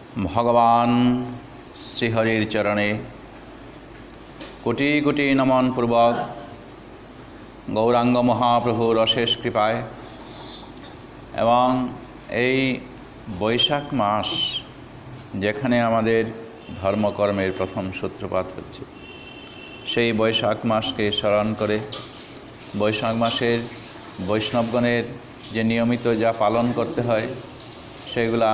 भगवान श्रीहरिर चरणे कोटि कोटि नमन पूर्वक गौरांग महाप्रभुर अशेष कृपाय एवं এই বৈশাখ মাস যেখানে আমাদের ধর্মকর্মের প্রথম সূত্রপাত হচ্ছে সেই বৈশাখ মাসকে স্মরণ করে বৈশাখ মাসের বৈষ্ণবগণের যে নিয়মিত যা পালন করতে হয় সেগুলা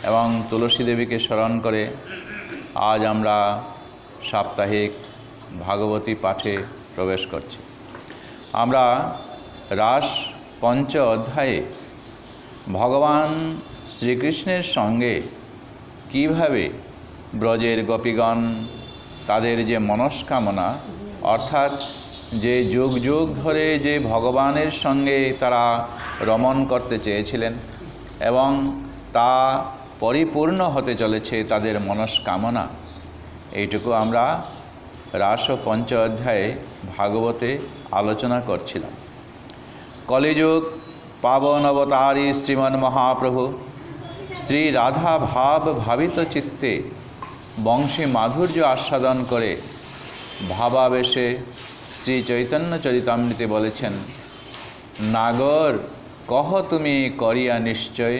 এবং তুলসী দেবীকে স্মরণ করে আজ আমরা সাপ্তাহিক ভাগবতী পাঠে প্রবেশ করছি। আমরা রাস পঞ্চ অধ্যায়ে ভগবান শ্রীকৃষ্ণের সঙ্গে কিভাবে ব্রজের গোপীগণ তাদের যে মনস্কামনা অর্থাৎ যে যুগ যুগ ধরে যে ভগবানের সঙ্গে তারা রমণ করতে চেয়েছিলেন এবং তা পরিপূর্ণ হতে চলেছে তাদের মনস্কামনা, এইটুকু আমরা রাস পঞ্চ অধ্যায়ে ভাগবতে আলোচনা করছিলাম। কলিযুগ পাবন অবতারী শ্রীমন মহাপ্রভু শ্রী রাধা ভাব ভাবিত চিত্তে বংশী মাধুর্য আস্বাদন করে ভাবাবেশে শ্রী চৈতন্য চরিতামৃতে বলেছেন, নাগর কহ তুমি করিয়া নিশ্চয়,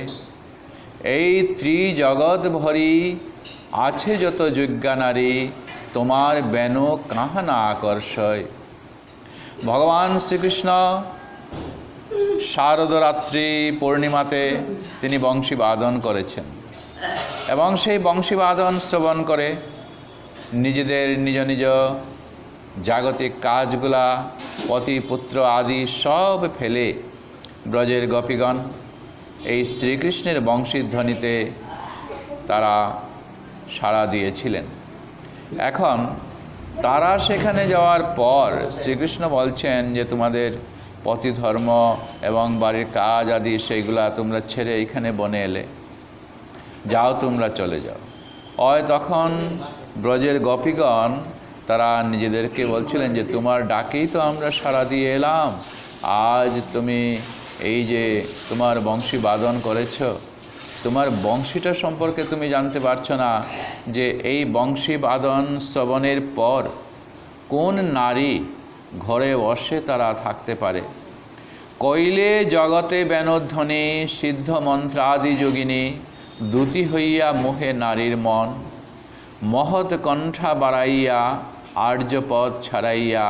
এই ত্রিজগৎ ভরি আছে যত যজ্ঞা নারী, তোমার বেনো কাহা না আকর্ষয়। ভগবান শ্রীকৃষ্ণ শারদরাত্রি পূর্ণিমাতে তিনি বংশী বাদন করেছেন এবং সেই বংশী বাদন শ্রবণ করে নিজেদের নিজ নিজ জাগতিক কাজগুলা পতি পুত্র আদি সব ফেলে ব্রজের গোপীগণ এই শ্রীকৃষ্ণের বংশীধ্বনিতে তারা সাড়া দিয়েছিলেন। এখন তারা সেখানে যাওয়ার পর শ্রীকৃষ্ণ বলছেন যে তোমাদের পতি ধর্ম এবং বাড়ির কাজ আদি সেইগুলা তোমরা ছেড়ে এইখানে বনে এলে, যাও তোমরা চলে যাও। তখন ব্রজের গোপীগণ তারা নিজেদেরকে বলছিলেন যে তোমার ডাকেই তো আমরা সাড়া দিয়ে এলাম, আজ তুমি এই যে তোমার বংশী বাদন করেছ, তোমার বংশীটা সম্পর্কে তুমি জানতে পারছো না যে এই বংশী বাদন শ্রবণের পর কোন নারী ঘরে বসে তারা থাকতে পারে। কইলে জগতে বেনোধ্বনি সিদ্ধ মন্ত্রাদি যোগিনী, দ্যুতি হইয়া মোহে নারীর মন, মহৎ কণ্ঠা বাড়াইয়া আর্যপদ ছাড়াইয়া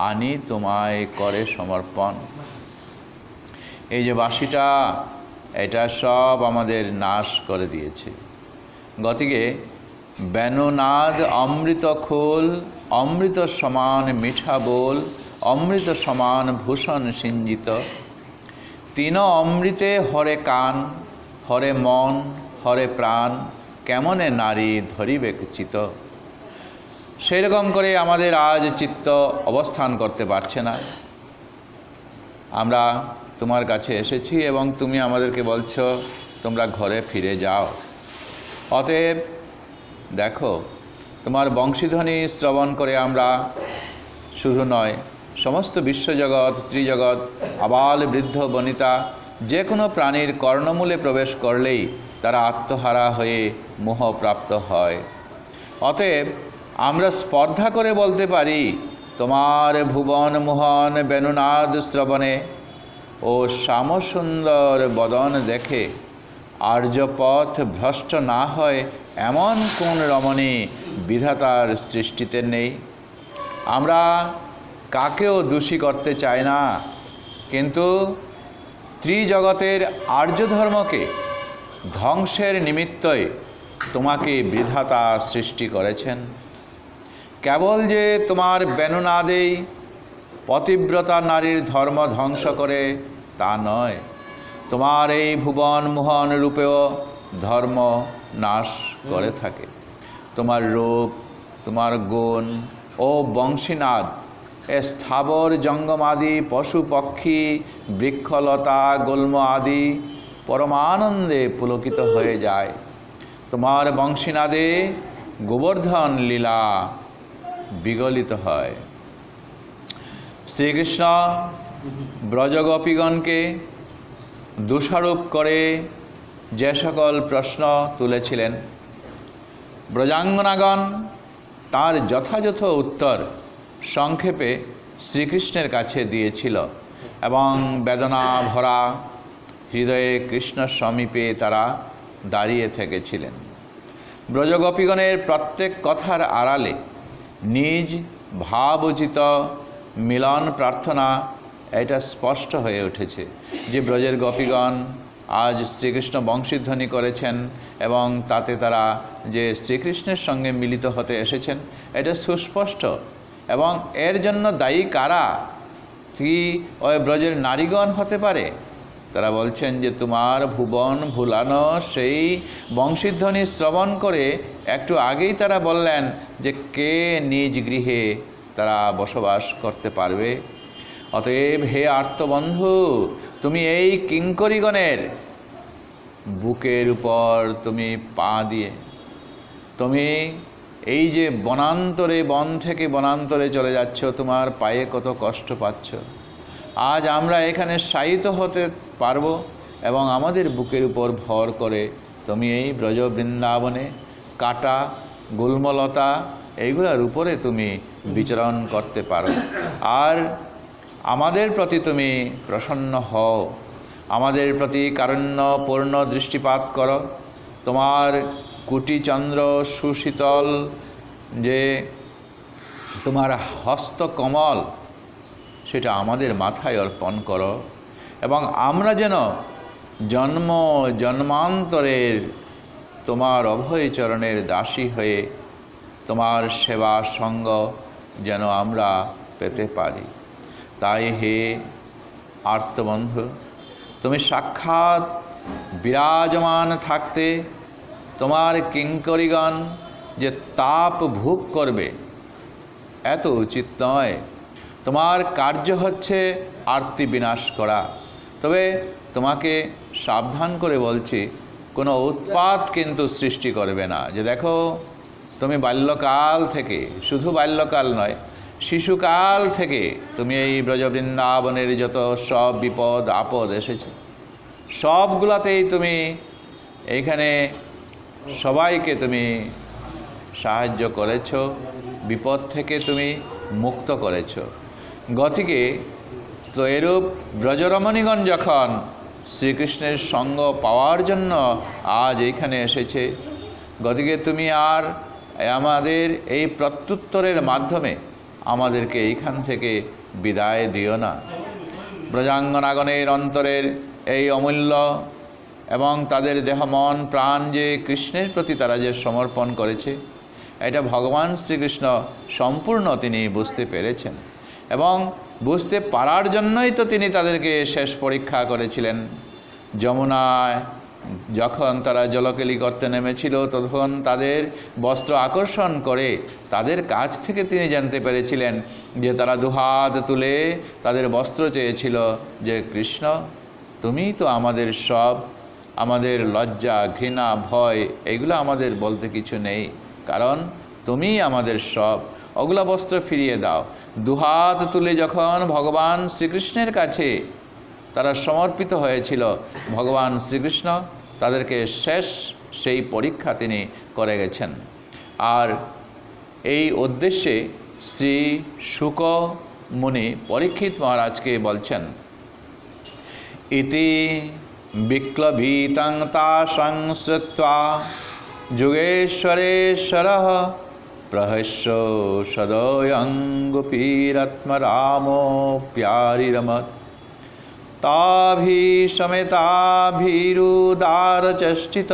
আনি তোমায় করে সমর্পণ। এই যে বাঁশিটা এটা সব আমাদের নাশ করে দিয়েছে। গতিকে বেণুনাদ অমৃত খোল, অমৃত সমান মিঠা বোল, অমৃত সমান ভূষণ সিঞ্জিত, তিন অমৃতে হরে কান, হরে মন, হরে প্রাণ, কেমনে নারী ধরিবে চিত। সেই রকম করে আমাদের আজ চিত্ত অবস্থান করতে পারছে না। আমরা তোমার কাছে এসেছি এবং তুমি আমাদেরকে বলছো তোমরা ঘরে ফিরে যাও। অতএব দেখো, তোমার বংশীধ্বনি শ্রবণ করে আমরা শুধু নয়, সমস্ত বিশ্বজগৎ ত্রিজগৎ আবাল বৃদ্ধ বনিতা যে কোনো প্রাণীর কর্ণমূলে প্রবেশ করলেই তারা আত্মহারা হয়ে মোহপ্রাপ্ত হয়। অতএব আমরা স্পর্ধা করে বলতে পারি, তোমার ভুবন মোহন বেণুনাদ শ্রবণে ও শ্যামসুন্দর বদন দেখে আর্যপথ ভ্রষ্ট না হয় এমন কোন রমণী বিধাতার সৃষ্টিতে নেই। আমরা কাকেও দোষী করতে চাই না, কিন্তু ত্রিজগতের আর্য ধর্মকে ধ্বংসের নিমিত্তই তোমাকে বিধাতা সৃষ্টি করেছেন। কেবল যে তোমার বেণুনাদেই পতিব্রতা নারীর ধর্ম ধ্বংস করে তা নয়, তোমার এই ভুবন মোহন রূপেও ধর্ম নাশ করে থাকে। তোমার রূপ, তোমার গুণ ও বংশীনাদ এ স্থাবর জঙ্গমাদি পশু পক্ষী বৃক্ষলতা গুল্ম আদি পরমানন্দে পুলকিত হয়ে যায়। তোমার বংশীনাদে গোবর্ধন লীলা বিগলিত হয়। শ্রীকৃষ্ণ ব্রজগোপীগণকে দোষারোপ করে যে সকল প্রশ্ন তুলেছিলেন, ব্রজাঙ্গনাগণ তার যথাযথ উত্তর সংক্ষেপে শ্রীকৃষ্ণের কাছে দিয়েছিল এবং বেদনা ভরা হৃদয়ে কৃষ্ণ সমীপে তারা দাঁড়িয়ে থেকেছিলেন। ব্রজগোপীগণের প্রত্যেক কথার আড়ালে নিজ ভাবোচিত মিলন প্রার্থনা এটা স্পষ্ট হয়ে উঠেছে যে ব্রজের গোপীগণ আজ শ্রীকৃষ্ণ বংশীধ্বনি করেছেন এবং তাতে তারা যে শ্রীকৃষ্ণের সঙ্গে মিলিত হতে এসেছেন এটা সুস্পষ্ট। এবং এর জন্য দায়ী কারা? কি ওই ব্রজের নারীগণ হতে পারে? তারা বলছেন যে তোমার ভুবন ভুলানো সেই বংশীধ্বনি শ্রবণ করে একটু আগেই তারা বললেন যে কে নিজ গৃহে তারা বসবাস করতে পারবে। অতএব হে আর্তবন্ধু, তুমি এই কিঙ্করীগণের বুকের উপর তুমি পা দিয়ে তুমি এই যে বনান্তরে, বন থেকে বনান্তরে চলে যাচ্ছ, তোমার পায়ে কত কষ্ট পাচ্ছ। আজ আমরা এখানে শায়িত হতে পারবো এবং আমাদের বুকের উপর ভর করে তুমি এই ব্রজ বৃন্দাবনে কাটা গুল্মলতা এইগুলোর উপরে তুমি বিচরণ করতে পারো। আর আমাদের প্রতি তুমি প্রসন্ন হও, আমাদের প্রতি কারুণ্যপূর্ণ দৃষ্টিপাত করো। তোমার কুটিচন্দ্র সুশীতল যে তোমার হস্তকমল সেটা আমাদের মাথায় অর্পণ করো এবং আমরা যেন জন্ম জন্মান্তরের তোমার অভয় চরণের দাসী হয়ে তোমার সেবা সঙ্গ যেন আমরা পেতে পারি। তাই হে আর্তবন্ধু, তুমি সাক্ষাৎ বিরাজমান থাকতে তোমার কিঙ্করীগণ যে তাপ ভোগ করবে এত উচিত নয়। তোমার কার্য হচ্ছে আরতি বিনাশ করা। তবে তোমাকে সাবধান করে বলছি, কোনো উৎপাত কিন্তু সৃষ্টি করবে না। যে দেখো, তুমি বাল্যকাল থেকে, শুধু বাল্যকাল নয়, শিশুকাল থেকে তুমি এই ব্রজবৃন্দাবনের যত সব বিপদ আপদ এসেছে সবগুলাতেই তুমি এইখানে সবাইকে তুমি সাহায্য করেছ, বিপদ থেকে তুমি মুক্ত করেছ। গতিকে তো এরূপ ব্রজরমণীগণ যখন শ্রীকৃষ্ণের সঙ্গ পাওয়ার জন্য আজ এইখানে এসেছে, গতিকে তুমি আর আমাদের এই প্রত্যুত্তরের মাধ্যমে আমাদেরকে এইখান থেকে বিদায় দিও না। ব্রজাঙ্গনাগণের অন্তরের এই অমূল্য এবং তাদের দেহ মন প্রাণ যে কৃষ্ণের প্রতি তারা যে সমর্পণ করেছে, এটা ভগবান শ্রীকৃষ্ণ সম্পূর্ণ তিনি বুঝতে পেরেছেন এবং বুঝতে পারার জন্যই তো তিনি তাদেরকে শেষ পরীক্ষা করেছিলেন। যমুনায় যখন তারা জলকেলি করতে নেমেছিল তখন তাদের বস্ত্র আকর্ষণ করে তাদের কাছ থেকে তিনি জানতে পেরেছিলেন যে তারা দুহাত তুলে তাদের বস্ত্র চেয়েছিল যে কৃষ্ণ, তুমি তো আমাদের সব, আমাদের লজ্জা ঘৃণা ভয় এগুলো আমাদের বলতে কিছু নেই, কারণ তুমি আমাদের সব, ওগুলা বস্ত্র ফিরিয়ে দাও। দুহাত তুলে যখন ভগবান শ্রীকৃষ্ণের কাছে তারা সমর্পিত হয়েছিল, ভগবান শ্রীকৃষ্ণ তাদেরকে শেষ সেই পরীক্ষা তিনি করে গেছেন। আর এই উদ্দেশ্যে শ্রী শুক মুনি পরীক্ষিত মহারাজকে বলছেন, ইতি বিক্লভীতং তাসং শ্রুত্বা যুগেশ্বরেশ্বরঃ প্রহস্য সদয়ং গোপীরত্মরামো প্যারিরমত তাভিসমেতাভিরুদারচষ্টিত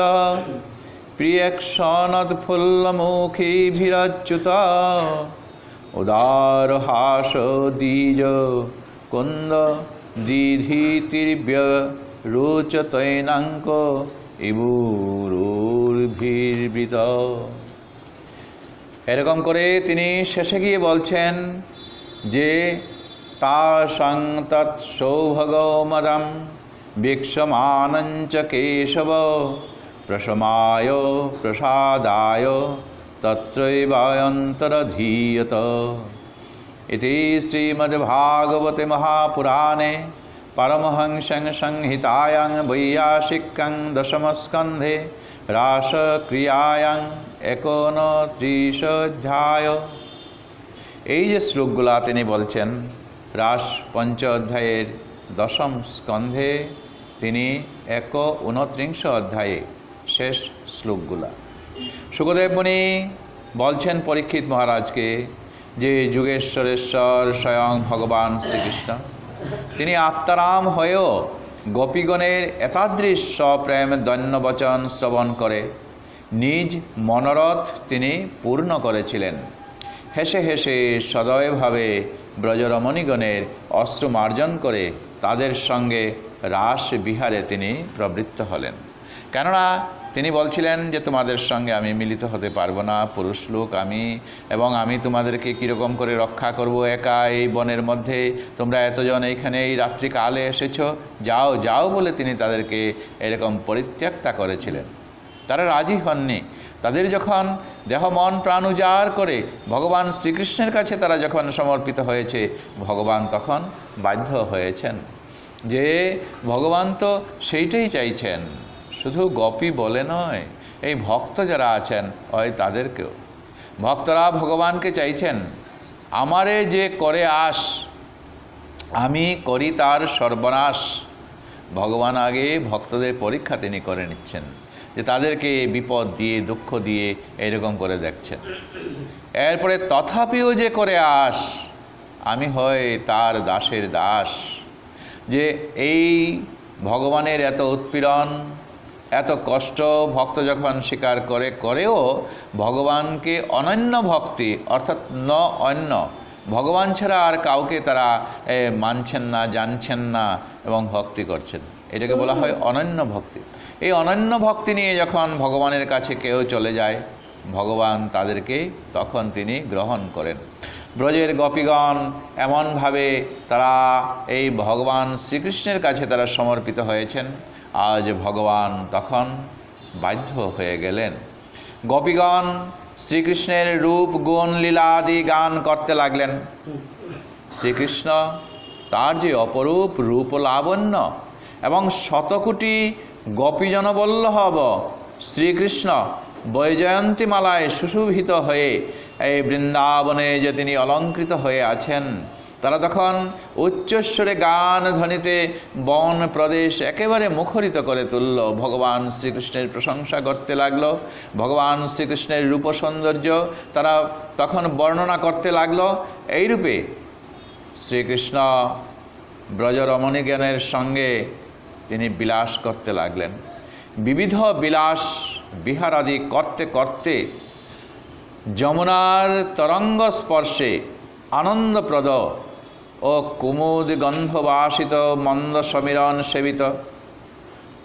প্রিয়ক্ষণৎফুল্লমুখীভিরচ্যুত উদারহাস দ্বিজ কুন্দ দিধিতির্ব্যরোচতৈনাঙ্ক ইবুরুর্ভির্বৃত। এরকম করে তিনি শেষে গিয়ে বলছেন যে তাসাং তৎসৌভগমদম বিক্ষমানঞ্চ কেশব প্রশমায় প্রসাদায় তত্রৈবায়ন্তরধীয়ত। ইতি শ্রীমদ্ভাগবতে মহাপুরাণে परमहंसं संहितायां वैयासिकं दशमस्कन्धे रासक्रियायां 29 অধ্যায়। এই যে শ্লোকগুলা তিনি বলছেন রাস পঞ্চ অধ্যায়ের দশম স্কন্ধে, তিনি 29 অধ্যায়ে শেষ শ্লোকগুলা। শুকদেব মুনি বলছেন পরীক্ষিত মহারাজকে যে যুগেশ্বরেশ্বর স্বয়ং ভগবান শ্রীকৃষ্ণ, তিনি আত্মারাম হয়েও গোপীগণের এতাদৃশ সপ্রেম দৈন্যবচন শ্রবণ করে নিজ মনোরথ তিনি পূর্ণ করেছিলেন। হেসে হেসে সদয়ভাবে ব্রজরমণীগণের অশ্রু মার্জন করে তাদের সঙ্গে রাস বিহারে তিনি প্রবৃত্ত হলেন। কেননা তিনি বলছিলেন যে তোমাদের সঙ্গে আমি মিলিত হতে পারবো না, পুরুষ লোক আমি, এবং আমি তোমাদেরকে কীরকম করে রক্ষা করব একা এই বনের মধ্যে, তোমরা এতজন এইখানে এই রাত্রিকালে এসেছো, যাও যাও বলে তিনি তাদেরকে এরকম পরিত্যক্তা করেছিলেন। তারা রাজি হননি। তাদের যখন দেহ মন প্রাণ উজাড় করে ভগবান শ্রীকৃষ্ণের কাছে তারা যখন সমর্পিত হয়েছে, ভগবান তখন বাধ্য হয়েছেন যে ভগবান তো সেইটাই চাইছেন, শুধু গোপী বলে নয়, এই ভক্ত যারা আছেন ওই তাদেরকেও। ভক্তরা ভগবানকে চাইছেন আমারে যে করে আস, আমি করি তার সর্বনাশ। ভগবান আগে ভক্তদের পরীক্ষা তিনি করে নিচ্ছেন, যে তাদেরকে বিপদ দিয়ে দুঃখ দিয়ে এরকম করে দেখছেন। এরপরে তথাপিও যে করে আস, আমি হই তার দাসের দাস। যে এই ভগবানের এত উৎপীড়ন এত কষ্ট ভক্ত যখন স্বীকার করেও ভগবানকে অনন্য ভক্তি, অর্থাৎ ন অন্য, ভগবান ছাড়া আর কাউকে তারা মানছেন না, জানছেন না এবং ভক্তি করছেন, এটাকে বলা হয় অনন্য ভক্তি। এই অনন্য ভক্তি নিয়ে যখন ভগবানের কাছে কেউ চলে যায়, ভগবান তাদেরকে তখন তিনি গ্রহণ করেন। ব্রজের গোপীগণ এমনভাবে তারা এই ভগবান শ্রীকৃষ্ণের কাছে তারা সমর্পিত হয়েছেন, আজ ভগবান তখন বাধ্য হয়ে গেলেন। গোপীগণ শ্রীকৃষ্ণের রূপ গুণ লীলা আদি গান করতে লাগলেন। শ্রীকৃষ্ণ তার যে অপরূপ রূপ লাবণ্য এবং শতকোটি গোপীজনবল্লভ শ্রীকৃষ্ণ বৈজয়ন্তীমালায় সুশোভিত হয়ে এই বৃন্দাবনে যে তিনি অলঙ্কৃত হয়ে আছেন, তারা তখন উচ্চস্বরে গান ধ্বনিতে বন প্রদেশ একেবারে মুখরিত করে তুলল। ভগবান শ্রীকৃষ্ণের প্রশংসা করতে লাগলো, ভগবান শ্রীকৃষ্ণের রূপ সৌন্দর্য তারা তখন বর্ণনা করতে লাগলো। এইরূপে শ্রীকৃষ্ণ ব্রজরমণীগণের সঙ্গে তিনি বিলাস করতে লাগলেন। বিবিধ বিলাস বিহারাদি করতে করতে যমুনার তরঙ্গ স্পর্শে আনন্দপ্রদ ও কুমুদ গন্ধবাসিত মন্দ সমীরণ সেবিত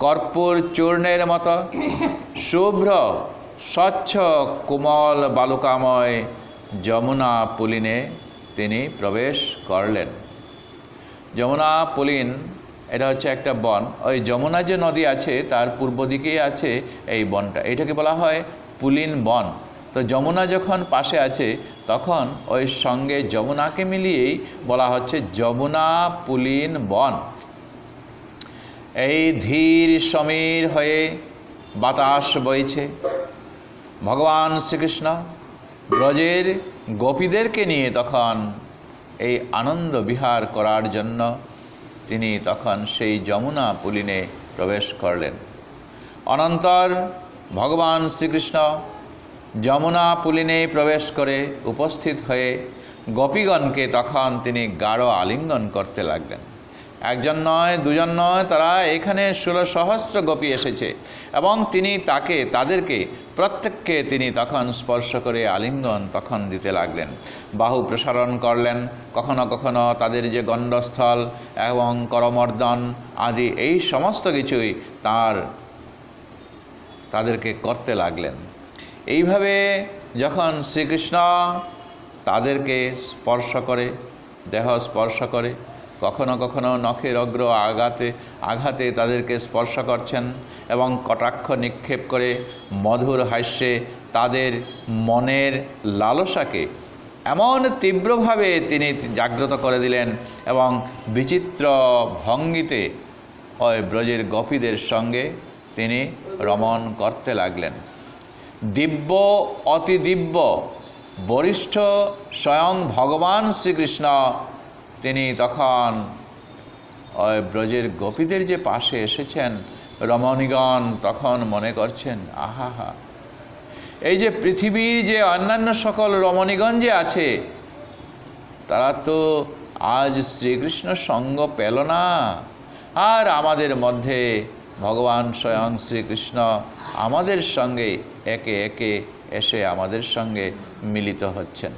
কর্পূর চূর্ণের মতো শুভ্র স্বচ্ছ কোমল বালুকাময় যমুনা পুলিনে তিনি প্রবেশ করলেন। যমুনা পুলিন এটা হচ্ছে একটা বন। ওই যমুনা যে নদী আছে তার পূর্ব দিকেই আছে এই বনটা, এটাকে বলা হয় পুলিন বন। তো যমুনা যখন পাশে আছে তখন ওই সঙ্গে যমুনাকে মিলিয়েই বলা হচ্ছে যমুনা পুলিন বন। এই ধীর সমীর হয়ে বাতাস বইছে। ভগবান শ্রীকৃষ্ণ ব্রজের গোপীদেরকে নিয়ে তখন এই আনন্দ বিহার করার জন্য তিনি তখন সেই যমুনা পুলিনে প্রবেশ করলেন। অনন্তর ভগবান শ্রীকৃষ্ণ যমুনা পুলিনে প্রবেশ করে উপস্থিত হয়ে গোপীগণকে তখন তিনি গাঢ় আলিঙ্গন করতে লাগলেন। একজন নয়, দুজন নয়, তারা এখানে 16 সহস্র গোপী এসেছে এবং তিনি তাদেরকে প্রত্যেককে তিনি তখন স্পর্শ করে আলিঙ্গন তখন দিতে লাগলেন, বাহু প্রসারণ করলেন। কখনো কখনো তাদের যে গণ্ডস্থল এবং করমর্দন আদি এই সমস্ত কিছুই তাদেরকে করতে লাগলেন। এইভাবে যখন শ্রীকৃষ্ণ তাদেরকে স্পর্শ করে, দেহ স্পর্শ করে, কখনো কখনো নখের অগ্র আঘাতে তাদেরকে স্পর্শ করছেন এবং কটাক্ষ নিক্ষেপ করে মধুর হাস্যে তাদের মনের লালসাকে এমন তীব্রভাবে তিনি জাগ্রত করে দিলেন এবং বিচিত্র ভঙ্গিতে ওই ব্রজের গোপীদের সঙ্গে তিনি রমণ করতে লাগলেন। দিব্য অতি দিব্য বরিষ্ঠ স্বয়ং ভগবান শ্রীকৃষ্ণ তিনি তখন ওই ব্রজের গোপীদের যে পাশে এসেছেন, রমণীগণ তখন মনে করছেন, আহা, এই যে পৃথিবীর যে অন্যান্য সকল রমণীগণ যে আছে, তারা তো আজ শ্রীকৃষ্ণ সঙ্গ পেল না, আর আমাদের মধ্যে ভগবান স্বয়ং শ্রীকৃষ্ণ আমাদের সঙ্গে একে একে এসে আমাদের সঙ্গে মিলিত হচ্ছেন।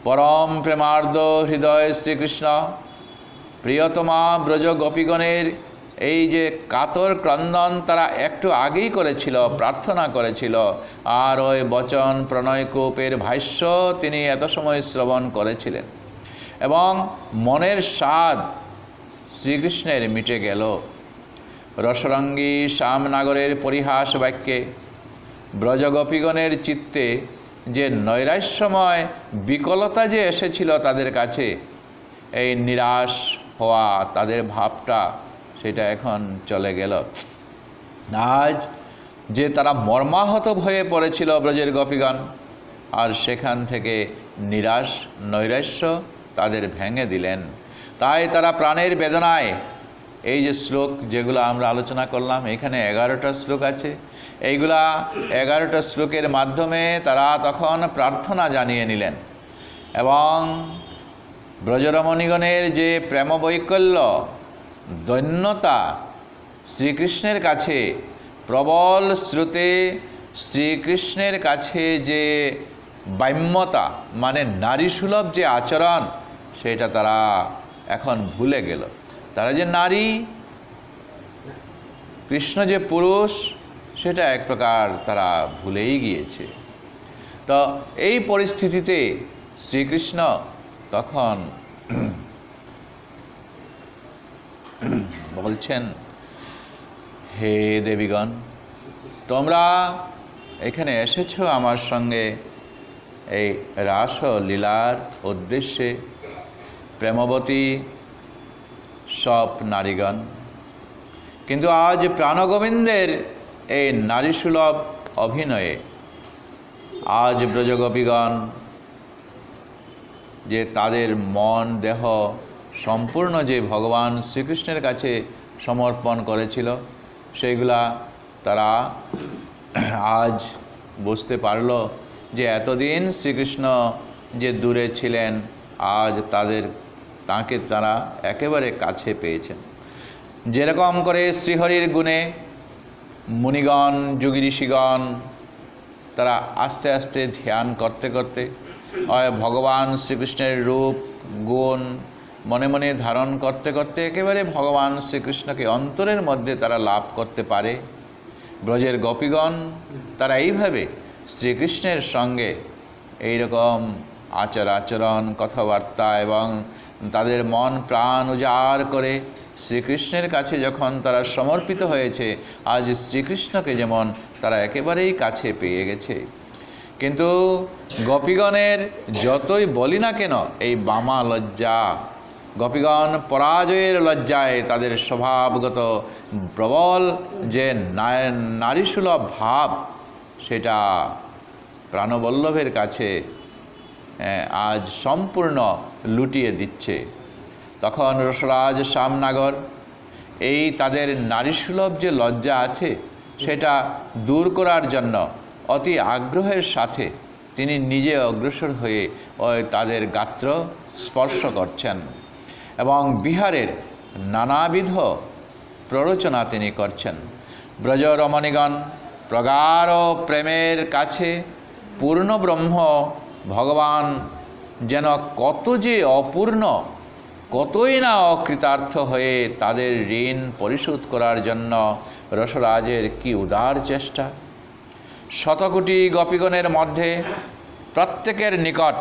পরম প্রেমার্ধ হৃদয় শ্রীকৃষ্ণ প্রিয়তমা ব্রজ গোপীগণের এই যে কাতর ক্রন্দন তারা একটু আগেই করেছিল, প্রার্থনা করেছিল, আর ওই বচন প্রণয়কূপের ভাষ্য তিনি এত সময় শ্রবণ করেছিলেন, এবং মনের স্বাদ শ্রীকৃষ্ণের মিটে গেল। রসরঙ্গী শ্যামনাগরের পরিহাস বাক্যে ব্রজগোপীগণের চিত্তে যে নৈরাশ্যময় বিকলতা যে এসেছিল তাদের কাছে, এই নিরাশ হওয়া তাদের ভাবটা সেটা এখন চলে গেল। আজ যে তারা মর্মাহত হয়ে পড়েছিল ব্রজের গোপীগণ, আর সেখান থেকে নিরাশ নৈরাশ্য তাদের ভেঙে দিলেন। তাই তারা প্রাণের বেদনায় এই যে শ্লোক যেগুলো আমরা আলোচনা করলাম, এখানে 11টা শ্লোক আছে, এইগুলা 11টা শ্লোকের মাধ্যমে তারা তখন প্রার্থনা জানিয়ে নিলেন, এবং ব্রজরমণীগণের যে প্রেম বৈকল্য দৈন্যতা, শ্রীকৃষ্ণের কাছে প্রবল স্রোতে শ্রীকৃষ্ণের কাছে যে বাম্যতা মানে নারীসুলভ যে আচরণ, সেটা তারা এখন ভুলে গেল। তারা যে নারী, কৃষ্ণ যে পুরুষ, সেটা এক প্রকার তারা ভুলেই গিয়েছে। তো এই পরিস্থিতিতে শ্রীকৃষ্ণ তখন বলছেন, হে দেবীগণ, তোমরা এখানে এসেছো আমার সঙ্গে এই রাস লীলার উদ্দেশ্যে, প্রেমবতী সব নারীগণ, কিন্তু আজ প্রাণগোবিন্দের এই নারীসুলভ অভিনয়ে আজ ব্রজগোপীগণ যে তাদের মন দেহ সম্পূর্ণ যে ভগবান শ্রীকৃষ্ণের কাছে সমর্পণ করেছিল, সেইগুলা তারা আজ বুঝতে পারল যে এতদিন শ্রীকৃষ্ণ যে দূরে ছিলেন, আজ তাঁকে তারা একেবারে কাছে পেয়েছেন। যেরকম করে শ্রীহরির গুণে মুনিগণ যোগী ঋষিগণ তারা আস্তে আস্তে ধ্যান করতে করতে ভগবান শ্রীকৃষ্ণের রূপ গুণ মনে মনে ধারণ করতে করতে একেবারে ভগবান শ্রীকৃষ্ণকে অন্তরের মধ্যে তারা লাভ করতে পারে, ব্রজের গোপীগণ তারা এইভাবে শ্রীকৃষ্ণের সঙ্গে এইরকম আচরণ কথাবার্তা এবং তাদের মন প্রাণ উজাড় করে শ্রীকৃষ্ণের কাছে যখন তারা সমর্পিত হয়েছে, আজ শ্রীকৃষ্ণকে যেমন তারা একেবারেই কাছে পেয়ে গেছে। কিন্তু গোপীগণের যতই বলি না কেন, এই বামা লজ্জা, গোপীগণ পরাজয়ের লজ্জায় তাদের স্বভাবগত প্রবল যে নারীসুলভ ভাব, সেটা প্রাণবল্লভের কাছে আজ সম্পূর্ণ লুটিয়ে দিচ্ছে। তখন রসরাজ শ্যামনাগর এই তাদের নারীসুলভ যে লজ্জা আছে, সেটা দূর করার জন্য অতি আগ্রহের সাথে তিনি নিজে অগ্রসর হয়ে ওই তাদের গাত্র স্পর্শ করছেন এবং বিহারের নানাবিধ প্ররোচনা তিনি করছেন। ব্রজরমণীগণ প্রগাঢ় প্রেমের কাছে পূর্ণ ব্রহ্ম ভগবান যেন কত যে অপূর্ণ, কতই না অকৃতার্থ হয়ে তাদের ঋণ পরিশোধ করার জন্য রসরাজের কি উদার চেষ্টা। শতকোটি গোপীগণের মধ্যে প্রত্যেকের নিকট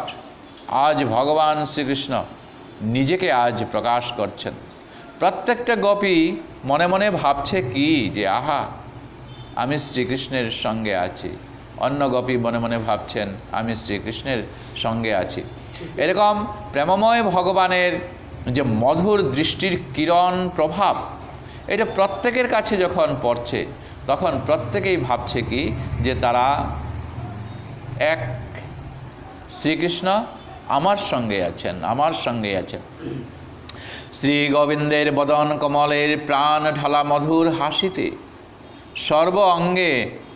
আজ ভগবান শ্রীকৃষ্ণ নিজেকে আজ প্রকাশ করছেন। প্রত্যেকটা গোপী মনে মনে ভাবছে কি যে আহা, আমি শ্রীকৃষ্ণের সঙ্গে আছি, অন্য গোপী মনে মনে ভাবছেন আমি শ্রীকৃষ্ণের সঙ্গে আছি। এরকম প্রেমময় ভগবানের যে মধুর দৃষ্টির কিরণ প্রভাব, এটা প্রত্যেকের কাছে যখন পড়ছে তখন প্রত্যেকেই ভাবছে কি যে তারা এক, শ্রীকৃষ্ণ আমার সঙ্গে আছেন, আমার সঙ্গে আছেন। শ্রী গোবিন্দের বদন কমলের প্রাণ ঢালা মধুর হাসিতে সর্ব অঙ্গে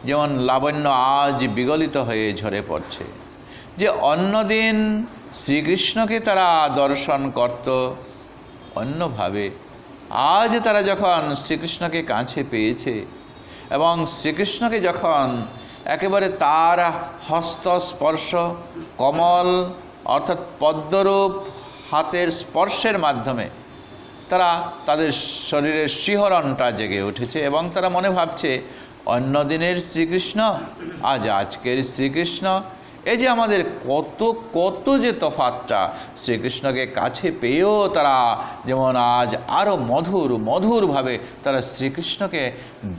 যেমন লাবণ্য আজ বিগলিত হয়ে ঝরে পড়ছে। যে অন্যদিন শ্রীকৃষ্ণকে তারা দর্শন করত অন্যভাবে, আজ তারা যখন শ্রীকৃষ্ণকে কাছে পেয়েছে এবং শ্রীকৃষ্ণকে যখন একেবারে তার হস্ত স্পর্শ, কমল অর্থাৎ পদ্মরূপ হাতের স্পর্শের মাধ্যমে তারা তাদের শরীরের শিহরণটা জেগে উঠেছে এবং তারা মনে ভাবছে অন্য দিনের শ্রীকৃষ্ণ আজ আজকের শ্রীকৃষ্ণ। এই যে আমাদের কত কত যে তফাৎটা, শ্রীকৃষ্ণকে কাছে পেয়েও তারা যেমন আজ আরও মধুরভাবে তারা শ্রীকৃষ্ণকে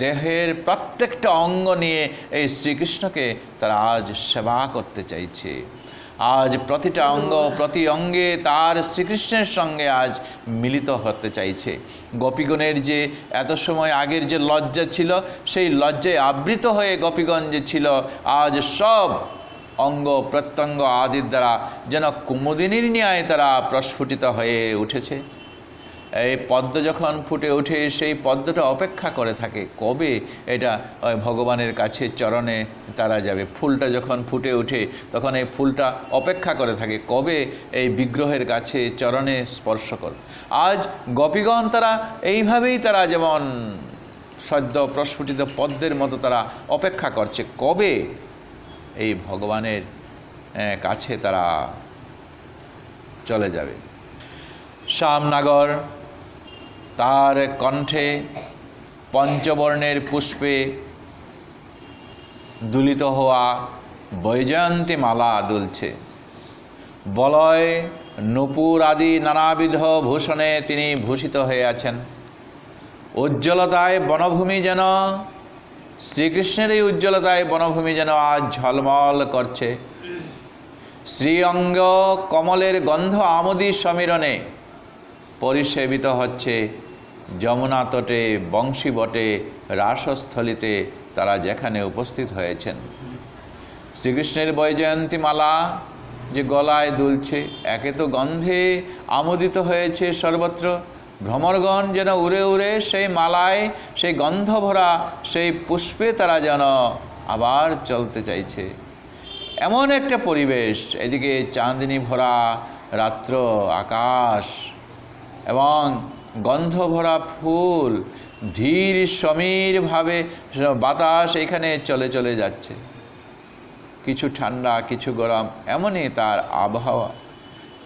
দেহের প্রত্যেকটা অঙ্গ নিয়ে এই শ্রীকৃষ্ণকে তারা আজ সেবা করতে চাইছে। আজ প্রতিটা অঙ্গ প্রতি অঙ্গে তার শ্রীকৃষ্ণের সঙ্গে আজ মিলিত হতে চাইছে। গোপীগণের যে এত সময় আগের যে লজ্জা ছিল, সেই লজ্জায় আবৃত হয়ে গোপীগণ যে ছিল, আজ সব অঙ্গ প্রত্যঙ্গ আদির দ্বারা যেন কুমুদিনীর ন্যায় তারা প্রস্ফুটিত হয়ে উঠেছে। এই পদ্ম যখন ফুটে ওঠে সেই পদ্মটা অপেক্ষা করে থাকে কবে এটা ভগবানের কাছে চরণে তারা যাবে। ফুলটা যখন ফুটে ওঠে তখন এই ফুলটা অপেক্ষা করে থাকে কবে এই বিগ্রহের কাছে চরণে স্পর্শ করে। আজ গোপীগণ তারা এইভাবেই তারা যেমন সদ্য প্রস্ফুটিত পদ্মের মতো তারা অপেক্ষা করছে কবে এই ভগবানের কাছে তারা চলে যাবে। শ্যামনগর তার কণ্ঠে পঞ্চবর্ণের পুষ্পে দুলিত হওয়া বৈজয়ন্তী মালা দুলছে। বলয় নূপুর আদি নানাবিধ ভূষণে তিনি ভূষিত হয়ে আছেন। উজ্জ্বলতায় বনভূমি যেন, শ্রীকৃষ্ণের এই উজ্জ্বলতায় বনভূমি যেন আজ ঝলমল করছে। শ্রীঅঙ্গ কমলের গন্ধ আমোদি সমীরণে পরিসেবিত হচ্ছে। যমুনা তটে বংশী বটে রাসস্থলিতে তারা যেখানে উপস্থিত হয়েছেন, শ্রীকৃষ্ণের বৈজয়ন্তী মালা যে গলায় দুলছে, একে তো গন্ধে আমোদিত হয়েছে সর্বত্র। ভ্রমরগণ যেন উড়ে উড়ে সেই মালায়, সেই গন্ধ ভরা সেই পুষ্পে তারা যেন আবার চলতে চাইছে। এমন একটা পরিবেশ, এদিকে চাঁদনি ভরা রাত্র আকাশ এবং গন্ধ ভরা ফুল, ধীর সমীরভাবে বাতাস এখানে চলে চলে যাচ্ছে, কিছু ঠান্ডা কিছু গরম, এমনই তার আবহাওয়া।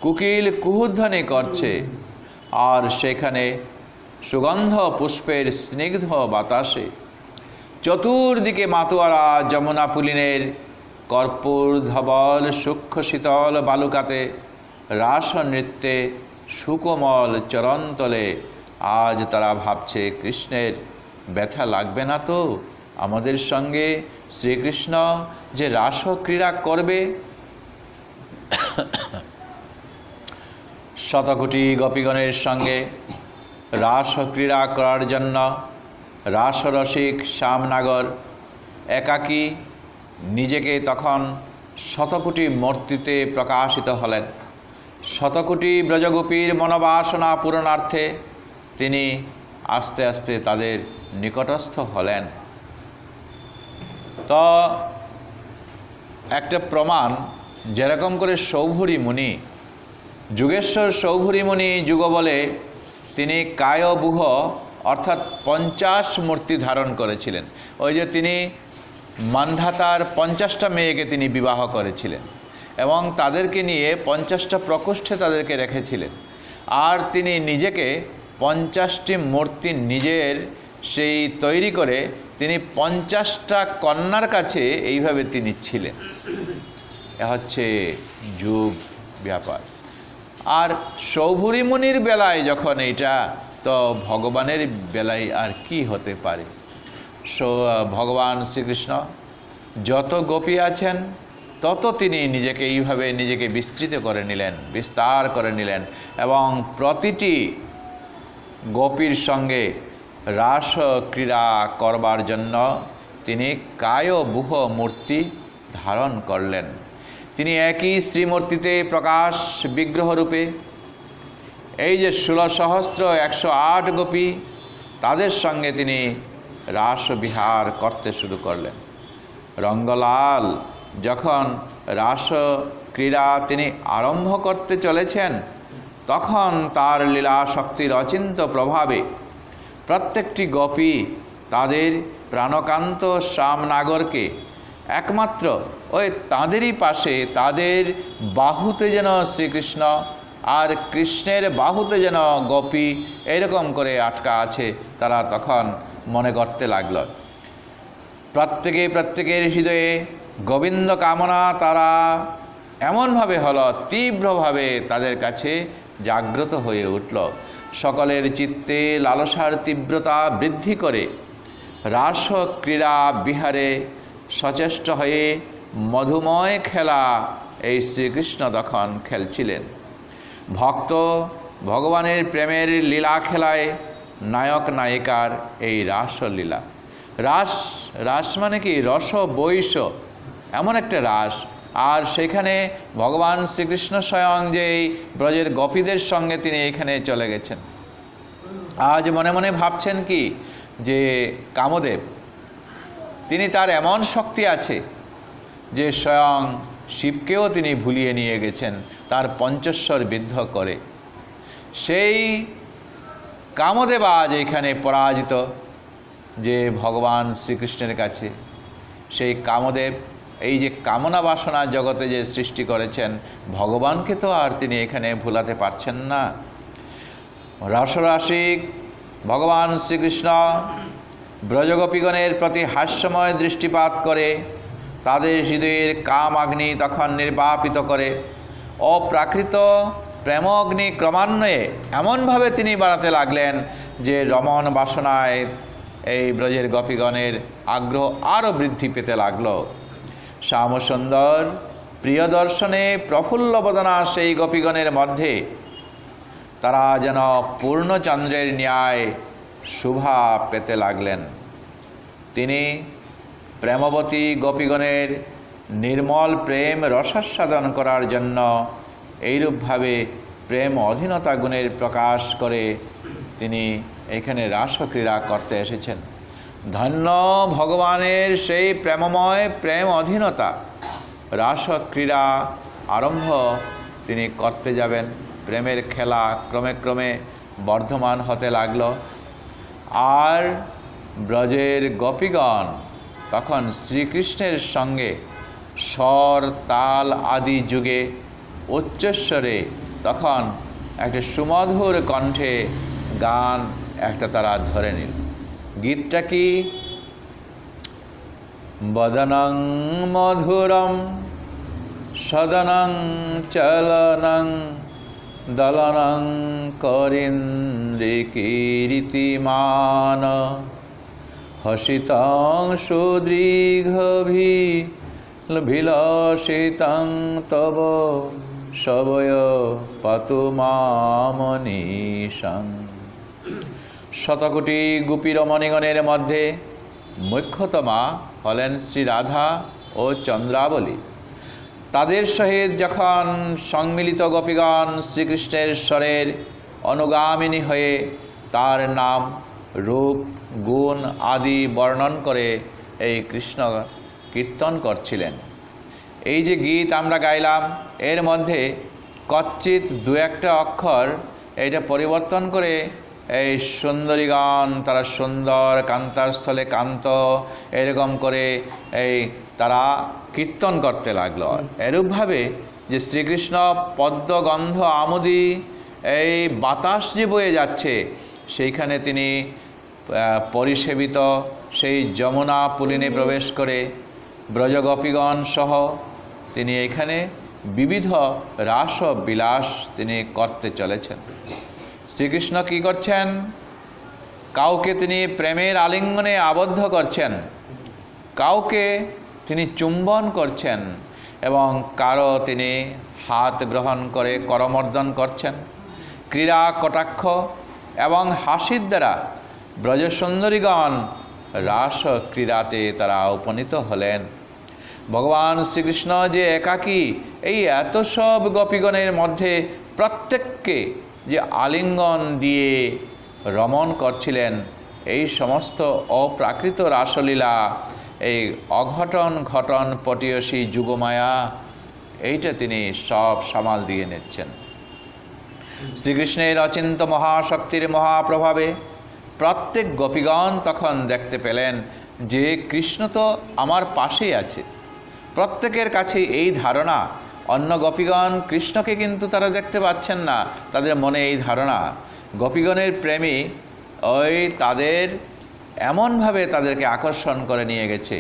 কোকিল কুহুধ্বনি করছে আর সেখানে সুগন্ধ পুষ্পের স্নিগ্ধ বাতাসে চতুর্দিকে মাতোয়ারা যমুনা পুলিনের কর্পূর ধবল সূক্ষ্ম শীতল বালুকাতে রাস নৃত্যে সুকোমল চরণতলে আজ তারা ভাবছে কৃষ্ণের ব্যথা লাগবে না তো আমাদের সঙ্গে? শ্রীকৃষ্ণ যে রাসক্রীড়া করবে, শতকোটি গোপীগণের সঙ্গে রাসক্রীড়া করার জন্য রাসরসিক শ্যামনগর একাকী নিজেকে তখন শতকোটি মূর্তিতে প্রকাশিত হলেন। শতকোটি ব্রজগোপীর মনোবাসনা পূরণার্থে তিনি আস্তে আস্তে তাদের নিকটস্থ হলেন। তো একটা প্রমাণ, যেরকম করে সৌভরী মুনি, যুগেশ্বর সৌভরী মুনি যুগ বলে তিনি কায়বুহ অর্থাৎ 50 মূর্তি ধারণ করেছিলেন। ওই যে তিনি মান্ধাতার 50টা মেয়েকে তিনি বিবাহ করেছিলেন এবং তাদেরকে নিয়ে 50টা প্রকোষ্ঠে তাদেরকে রেখেছিলেন। আর তিনি নিজেকে 50টি মূর্তি নিজের সেই তৈরি করে তিনি 50টা কন্যার কাছে এইভাবে তিনি ছিলেন। এ হচ্ছে যুগ ব্যাপার। আর সৌভরী মুনির বেলায় যখন এটা, তো ভগবানের বেলায় আর কি হতে পারে? ভগবান শ্রীকৃষ্ণ যত গোপী আছেন তত তিনি নিজেকে এইভাবে নিজেকে বিস্তৃত করে নিলেন, বিস্তার করে নিলেন এবং প্রতিটি গোপীর সঙ্গে রাস ক্রীড়া করবার জন্য তিনি কায়বুহ মূর্তি ধারণ করলেন। তিনি একই শ্রীমূর্তিতে প্রকাশ বিগ্রহরূপে এই যে 16,108 গোপী, তাদের সঙ্গে তিনি রাস বিহার করতে শুরু করলেন। রঙ্গলাল যখন রাস ক্রীড়া তিনি আরম্ভ করতে চলেছেন, তখন তার লীলা শক্তির অচিন্ত প্রভাবে প্রত্যেকটি গোপী তাদের প্রাণকান্ত শ্যামনাগরকে একমাত্র ওই তাঁদেরই পাশে, তাদের বাহুতে যেন শ্রীকৃষ্ণ আর কৃষ্ণের বাহুতে যেন গোপী এরকম করে আটকা আছে, তারা তখন মনে করতে লাগল। প্রত্যেকের হৃদয়ে গোবিন্দ কামনা তারা এমনভাবে হলো, তীব্রভাবে তাদের কাছে জাগ্রত হয়ে উঠল। সকলের চিত্তে লালসার তীব্রতা বৃদ্ধি করে রাস ক্রীড়া বিহারে সচেষ্ট হয়ে মধুময় খেলা এই শ্রীকৃষ্ণ তখন খেলছিলেন। ভক্ত ভগবানের প্রেমের লীলা খেলায় নায়ক নায়িকার এই রাসলীলা। রাস মানে কি? রস বৈশ, এমন একটা রাস। আর সেখানে ভগবান শ্রীকৃষ্ণ স্বয়ং যে এই ব্রজের গোপীদের সঙ্গে তিনি এখানে চলে গেছেন। আজ মনে মনে ভাবছেন কি যে কামদেব, তিনি তার এমন শক্তি আছে যে স্বয়ং শিবকেও তিনি ভুলিয়ে নিয়ে গেছেন তার পঞ্চস্বর বিদ্ধ করে। সেই কামদেব আজ এখানে পরাজিত যে ভগবান শ্রীকৃষ্ণের কাছে। সেই কামদেব এই যে কামনা বাসনা জগতে যে সৃষ্টি করেছেন, ভগবানকে তো আর তিনি এখানে ভুলাতে পারছেন না। রসরাসিক ভগবান শ্রীকৃষ্ণ ব্রজগোপীগণের প্রতি হাস্যময় দৃষ্টিপাত করে তাদের হৃদয়ের কাম অগ্নি তখন নির্বাপিত করে অপ্রাকৃত প্রেম অগ্নি ক্রমান্বয়ে এমনভাবে তিনি বাড়াতে লাগলেন যে রমণ বাসনায় এই ব্রজের গোপীগণের আগ্রহ আরও বৃদ্ধি পেতে লাগল। শ্যামসুন্দর প্রিয় দর্শনে প্রফুল্ল বদনা সেই গোপীগণের মধ্যে তারা যেন পূর্ণচন্দ্রের ন্যায় শোভা পেতে লাগলেন। তিনি প্রেমবতী গোপীগণের নির্মল প্রেম রসাস্বাদন করার জন্য এইরূপভাবে প্রেম অধীনতা গুণের প্রকাশ করে তিনি এখানে রাসক্রীড়া করতে এসেছেন। ধন্য ভগবানের সেই প্রেমময় প্রেম অধীনতা। রাসক্রীড়া আরম্ভ তিনি করতে যাবেন। প্রেমের খেলা ক্রমে ক্রমে বর্ধমান হতে লাগলো। আর ব্রজের গোপীগণ তখন শ্রীকৃষ্ণের সঙ্গে স্বর তাল আদি যুগে উচ্চস্বরে তখন একটা সুমধুর কণ্ঠে গান একটা তারা ধরে নিল। গীতটা কি? বদনং মধুরম সদনং চলনং দলনং করিন্দ্রিকীর্তিমান হসিতং সুদীর্ঘভিলসিতং তব সবয় পাতু মামনীশং। শতকোটি গোপী রমণীগণের মধ্যে মুখ্যতমা হলেন শ্রী রাধা ও চন্দ্রাবলী। তাদের সহিত যখন সম্মিলিত গোপীগণ শ্রীকৃষ্ণের স্বরের অনুগামিনী হয়ে তার নাম রূপ গুণ আদি বর্ণন করে এই কৃষ্ণ কীর্তন করছিলেন। এই যে গীত আমরা গাইলাম, এর মধ্যে কচ্চিৎ দু একটা অক্ষর এটা পরিবর্তন করে এই সুন্দরীগণ তারা সুন্দর, কান্তার স্থলে কান্ত, এরকম করে এই তারা কীর্তন করতে লাগলো। এরূপভাবে যে শ্রীকৃষ্ণ পদ্মগন্ধ আমোদি এই বাতাস যে বয়ে যাচ্ছে, সেইখানে তিনি পরিসেবিত সেই যমুনা পুলিনে প্রবেশ করে ব্রজগোপীগণ সহ তিনি এখানে বিবিধ রাস বিলাস তিনি করতে চলেছেন। শ্রীকৃষ্ণ কি করছেন? কাউকে তিনি প্রেমের আলিঙ্গনে আবদ্ধ করছেন, কাউকে তিনি চুম্বন করছেন এবং কারো তিনি হাত গ্রহণ করে করমর্দন করছেন। ক্রীড়া কটাক্ষ এবং হাসির দ্বারা ব্রজসুন্দরীগণ রাস ক্রীড়াতে তারা উপনীত হলেন। ভগবান শ্রীকৃষ্ণ যে একাকী এই এত সব গোপীগণের মধ্যে প্রত্যেককে যে আলিঙ্গন দিয়ে রমণ করছিলেন, এই সমস্ত অপ্রাকৃত রাসলীলা, এই অঘটন ঘটন পটীয়সী যুগমায়া, এইটা তিনি সব সামাল দিয়ে নিচ্ছেন। শ্রীকৃষ্ণের অচিন্ত মহাশক্তির মহাপ্রভাবে প্রত্যেক গোপীগণ তখন দেখতে পেলেন যে কৃষ্ণ তো আমার পাশেই আছে। প্রত্যেকের কাছে এই ধারণা, অন্য গোপীগণ কৃষ্ণকে কিন্তু তারা দেখতে পাচ্ছেন না, তাদের মনে এই ধারণা। গোপীগণের প্রেমী ওই তাদের এমনভাবে তাদেরকে আকর্ষণ করে নিয়ে গেছে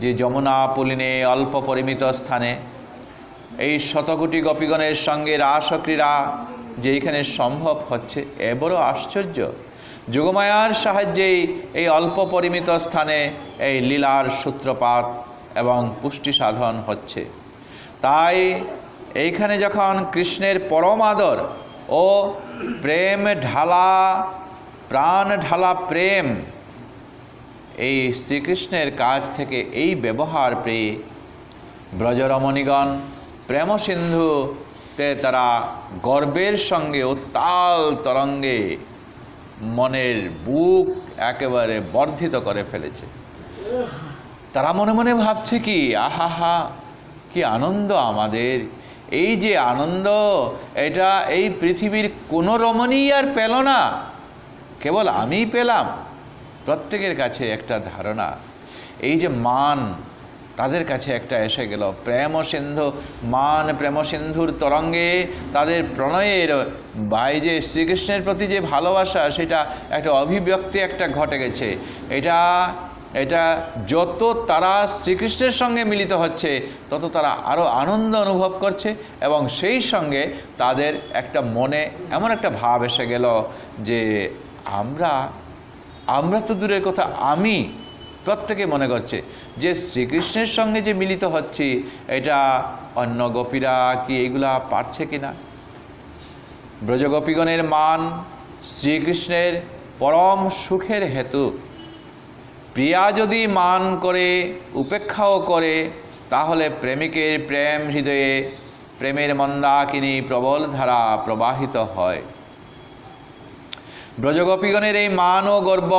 যে যমুনা পুলিনে অল্প পরিমিত স্থানে এই শতকোটি গোপীগণের সঙ্গে রাসক্রীড়া যেইখানে সম্ভব হচ্ছে, এ বড় আশ্চর্য। যোগমায়ার সাহায্যেই এই অল্প পরিমিত স্থানে এই লীলার সূত্রপাত এবং পুষ্টি সাধন হচ্ছে। তাই এইখানে যখন কৃষ্ণের পরম আদর ও প্রেম ঢালা, প্রাণ ঢালা প্রেম এই শ্রীকৃষ্ণের কাছ থেকে এই ব্যবহার পেয়ে ব্রজরমণীগণ প্রেম সিন্ধুতে তারা গর্বের সঙ্গে উত্তাল তরঙ্গে মনের বুক একেবারে বর্ধিত করে ফেলেছে। তারা মনে মনে ভাবছে কি, আহা কি আনন্দ আমাদের! এই যে আনন্দ, এটা এই পৃথিবীর কোনো রমণী আর পেল না, কেবল আমিই পেলাম। প্রত্যেকের কাছে একটা ধারণা, এই যে মান তাদের কাছে একটা এসে গেল। প্রেম সিন্ধু মান, প্রেম সিন্ধুর তরঙ্গে তাদের প্রণয়ের ভাই যে শ্রীকৃষ্ণের প্রতি যে ভালোবাসা, সেটা একটা অভিব্যক্তি একটা ঘটে গেছে। এটা যত তারা শ্রীকৃষ্ণের সঙ্গে মিলিত হচ্ছে, তত তারা আরও আনন্দ অনুভব করছে এবং সেই সঙ্গে তাদের একটা মনে এমন একটা ভাব এসে গেল যে আমরা তো দূরের কথা, আমি প্রত্যেকে মনে করছে যে শ্রীকৃষ্ণের সঙ্গে যে মিলিত হচ্ছি, এটা অন্য গোপীরা কি এইগুলা পারছে কিনা। ব্রজগোপীগণের মান শ্রীকৃষ্ণের পরম সুখের হেতু। প্রিয়া যদি মান করে, উপেক্ষাও করে, তাহলে প্রেমিকের প্রেম হৃদয়ে প্রেমের মন্দাকিনী প্রবল ধারা প্রবাহিত হয়। ব্রজগোপীগণের এই মান ও গর্ব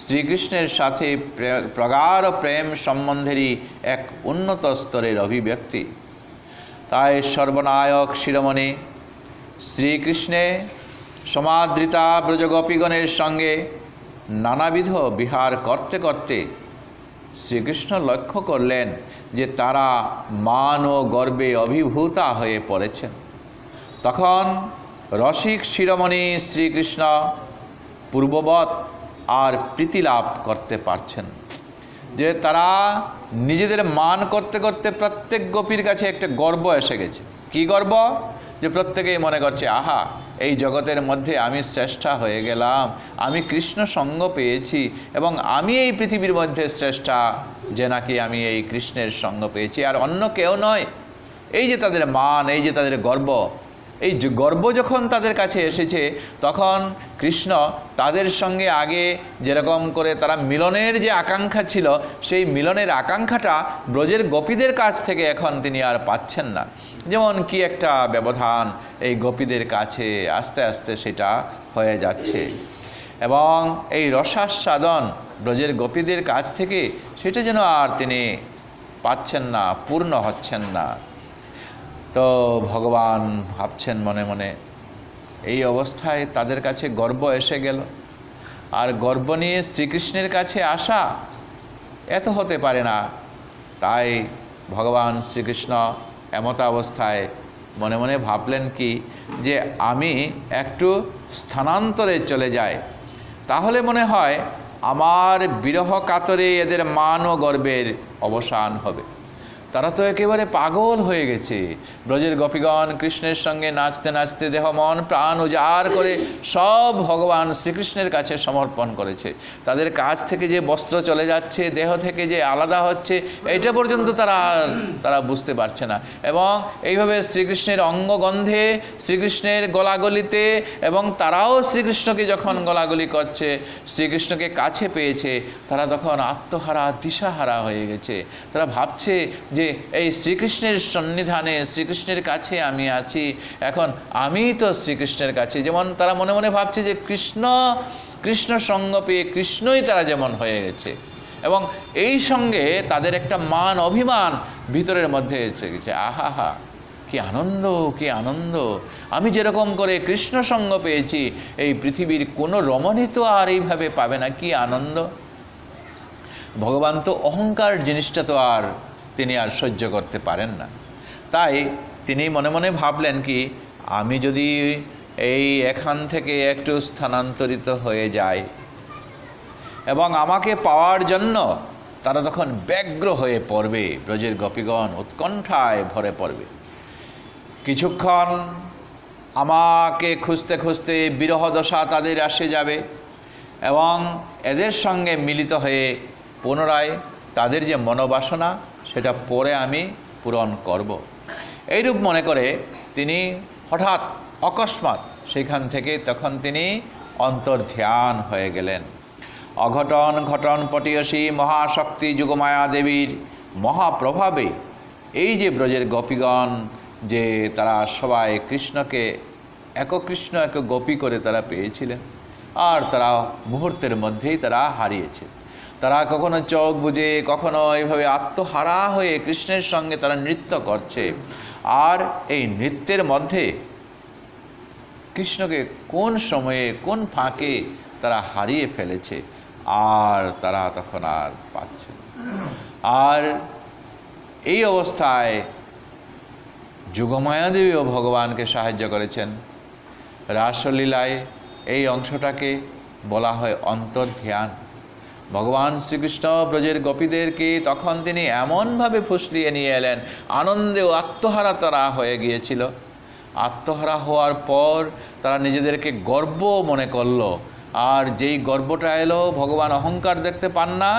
শ্রীকৃষ্ণের সাথে প্রগাঢ় প্রেম সম্বন্ধেরই এক উন্নত স্তরের অভিব্যক্তি। তাই সর্বনায়ক শিরোমণি শ্রীকৃষ্ণে সমাদৃতা ব্রজগোপীগণের সঙ্গে নানাবিধ বিহার করতে করতে শ্রীকৃষ্ণ লক্ষ্য করলেন যে তারা মান ও গর্বে অভিভূতা হয়ে পড়েছেন। তখন রসিক শিরোমণি শ্রীকৃষ্ণ পূর্ববৎ আর প্রীতি লাভ করতে পারছেন, যে তারা নিজেদের মান করতে করতে প্রত্যেক গোপীর কাছে একটা গর্ব এসে গেছে। কি গর্ব? যে প্রত্যেকেই মনে করছে, আহা এই জগতের মধ্যে আমি শ্রেষ্ঠা হয়ে গেলাম, আমি কৃষ্ণ সঙ্গ পেয়েছি এবং আমি এই পৃথিবীর মধ্যে শ্রেষ্ঠা, যে নাকি আমি এই কৃষ্ণের সঙ্গ পেয়েছি, আর অন্য কেউ নয়। এই যে তাদের মান, এই যে তাদের গর্ব, এই গর্ব যখন তাদের কাছে এসেছে, তখন কৃষ্ণ তাদের সঙ্গে আগে যেরকম করে তারা মিলনের যে আকাঙ্ক্ষা ছিল, সেই মিলনের আকাঙ্ক্ষাটা ব্রজের গোপীদের কাছ থেকে এখন তিনি আর পাচ্ছেন না। যেমন কি একটা ব্যবধান এই গোপীদের কাছে আস্তে আস্তে সেটা হয়ে যাচ্ছে, এবং এই রসাস্বাদন ব্রজের গোপীদের কাছ থেকে সেটা যেন আর তিনি পাচ্ছেন না, পূর্ণ হচ্ছেন না। তো ভগবান ভাবছেন মনে মনে, এই অবস্থায় তাদের কাছে গর্ব এসে গেল, আর গর্ব নিয়ে শ্রীকৃষ্ণের কাছে আসা এত হতে পারে না। তাই ভগবান শ্রীকৃষ্ণ এমতা অবস্থায় মনে মনে ভাবলেন কি, যে আমি একটু স্থানান্তরে চলে যাই, তাহলে মনে হয় আমার বিরহ কাতরে এদের মান ও গর্বের অবসান হবে। তারা তো একেবারে পাগল হয়ে গেছে। ব্রজের গোপীগণ কৃষ্ণের সঙ্গে নাচতে নাচতে দেহ মন প্রাণ উজাড় করে সব ভগবান শ্রীকৃষ্ণের কাছে সমর্পণ করেছে। তাদের কাছ থেকে যে বস্ত্র চলে যাচ্ছে, দেহ থেকে যে আলাদা হচ্ছে, এটা পর্যন্ত তারা বুঝতে পারছে না। এবং এইভাবে শ্রীকৃষ্ণের অঙ্গগন্ধে, শ্রীকৃষ্ণের গলাগলিতে, এবং তারাও শ্রীকৃষ্ণকে যখন গলাগলি করছে, শ্রীকৃষ্ণকে কাছে পেয়েছে, তারা তখন আত্মহারা দিশাহারা হয়ে গেছে। তারা ভাবছে যে এই শ্রীকৃষ্ণের সন্নিধানে, শ্রীকৃষ্ণের কাছে আমি আছি, এখন আমি তো শ্রীকৃষ্ণের কাছে। যেমন তারা মনে মনে ভাবছে যে কৃষ্ণ সঙ্গ পেয়ে কৃষ্ণই তারা যেমন হয়ে গেছে, এবং এই সঙ্গে তাদের একটা মান অভিমান ভিতরের মধ্যে এসে গেছে। আহা, কি আনন্দ, কি আনন্দ! আমি যেরকম করে কৃষ্ণ সঙ্গ পেয়েছি, এই পৃথিবীর কোনো রমণী তো আর এইভাবে পাবে না, কি আনন্দ! ভগবান তো অহংকার জিনিসটা তো আর তিনি আর সহ্য করতে পারেন না। তাই তিনি মনে মনে ভাবলেন কি, আমি যদি এই এখান থেকে একটু স্থানান্তরিত হয়ে যাই, এবং আমাকে পাওয়ার জন্য তারা তখন ব্যগ্র হয়ে পড়বে, ব্রজের গোপীগণ উৎকণ্ঠায় ভরে পড়বে। কিছুক্ষণ আমাকে খুঁজতে খুঁজতে বিরহ দশা তাদের আসে যাবে, এবং এদের সঙ্গে মিলিত হয়ে পুনরায় তাদের যে মনোবাসনা, সেটা পরে আমি পূরণ করব। এইরূপ মনে করে তিনি হঠাৎ অকস্মাৎ সেখান থেকে তখন তিনি অন্তর্ধ্যান হয়ে গেলেন। অঘটন ঘটন পটীয়সী মহাশক্তি যুগমায়া দেবীর মহাপ্রভাবে এই যে ব্রজের গোপীগণ, যে তারা সবাই কৃষ্ণকে এক কৃষ্ণ এক গোপী করে তারা পেয়েছিলেন, আর তারা মুহূর্তের মধ্যেই তারা হারিয়েছে। তারা কখনো চোখ বুজে, কখনো এইভাবে আত্মহারা হয়ে কৃষ্ণের সঙ্গে তারা নৃত্য করছে। আর এই নৃত্যের মধ্যে কৃষ্ণকে কোন সময়ে, কোন ফাঁকে তারা হারিয়ে ফেলেছে, আর তারা তখন আর পাচ্ছে না। আর এই অবস্থায় যুগমায়া দেবীও ভগবানকে সাহায্য করেছেন। রাসলীলায় এই অংশটাকে বলা হয় অন্তর্ধ্যান। ভগবান শ্রীকৃষ্ণ ব্রজের গোপীদেরকে তখন তিনি এমনভাবে ফুসলিয়ে নিয়ে এলেন, আনন্দে ও আত্মহারা তারা হয়ে গিয়েছিল। আত্মহারা হওয়ার পর তারা নিজেদেরকে গর্ব মনে করলো, আর যেই গর্বটা এলো, ভগবান অহংকার দেখতে পান না,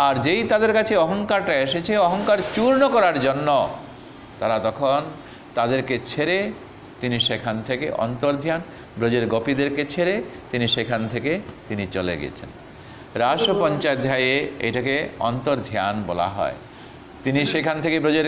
আর যেই তাদের কাছে অহংকারটা এসেছে, অহংকার চূর্ণ করার জন্য তারা তখন তাদেরকে ছেড়ে তিনি সেখান থেকে অন্তর্ধ্যান, ব্রজের গোপীদেরকে ছেড়ে তিনি সেখান থেকে তিনি চলে গেছেন। রাস পঞ্চাধ্যায়ে এটাকে অন্তর্ধ্যান বলা হয়। তিনি সেখান থেকে ব্রজের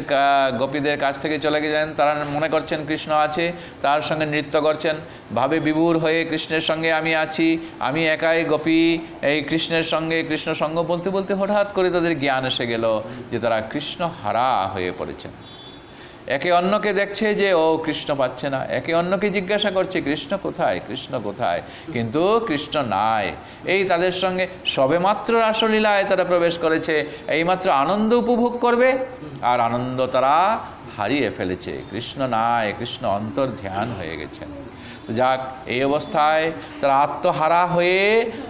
গোপীদের কাছ থেকে চলে গেছেন। তারা মনে করছেন কৃষ্ণ আছে, তার সঙ্গে নৃত্য করছেন, ভাবে বিভোর হয়ে কৃষ্ণের সঙ্গে আমি আছি, আমি একাই গোপী, এই কৃষ্ণের সঙ্গে কৃষ্ণ সঙ্গ বলতে বলতে হঠাৎ করে তাদের জ্ঞান এসে গেল যে তারা কৃষ্ণ হারা হয়ে পড়েছেন। একে অন্যকে দেখছে যে ও কৃষ্ণ পাচ্ছে না, একে অন্যকে জিজ্ঞাসা করছে কৃষ্ণ কোথায়, কৃষ্ণ কোথায়, কিন্তু কৃষ্ণ নাই। এই তাদের সঙ্গে সবেমাত্র রাসলীলায় তারা প্রবেশ করেছে, এইমাত্র আনন্দ উপভোগ করবে, আর আনন্দ তারা হারিয়ে ফেলেছে। কৃষ্ণ নাই, কৃষ্ণ অন্তর্ধ্যান হয়ে গেছেন। যাক, এই অবস্থায় তারা আত্মহারা হয়ে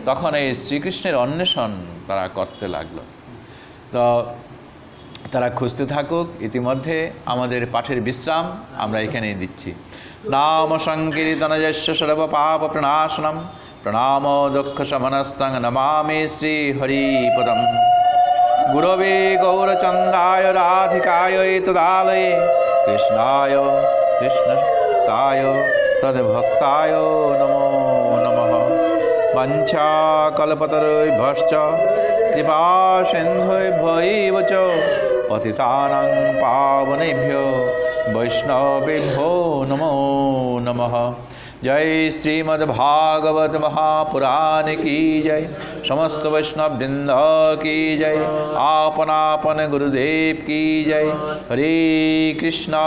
তখন এই শ্রীকৃষ্ণের অন্বেষণ তারা করতে লাগলো। তো তারা খুঁজতে থাকুক। ইতিমধ্যে আমাদের পাঠের বিশ্রাম আমরা এখানেই দিচ্ছি। নাম সংকীর্তন যস্য সর্ব পাপ প্রণাশনম প্রণাম দুঃখ শমনস্তং নমামি শ্রী হরিপদম। গুরবে গৌরচন্দ্রায় রাধিকায় তদালয়ে কৃষ্ণায় কৃষ্ণতায় তদ্ভক্তায় নমো নমঃ। বঞ্ছা কল্পতরুভ্যশ্চ কৃপা সিন্ধুভ্যৈব চ পতিতানাং পাবনেভ্যো বৈষ্ণবেভ্যো নমো নমঃ। जय श्रीमद्भागवत महापुराण की जय, समस्त वैष्णव वृंद की जय, आपन आपन गुरुदेव की जय। हरे कृष्णा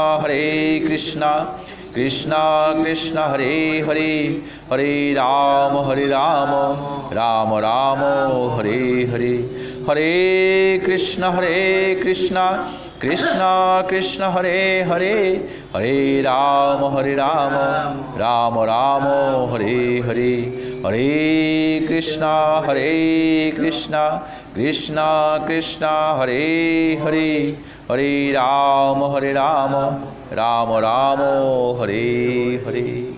कृष्णा कृष्ण हरे हरे, हरे राम राम राम हरे हरे। हरे कृष्ण कृष्ण कृष्ण हरे हरे, हरे राम राम राम हरे हरे। हरे कृष्ण कृष्ण कृष्ण हरे हरे, হরে রাম রাম রাম হরে হরে।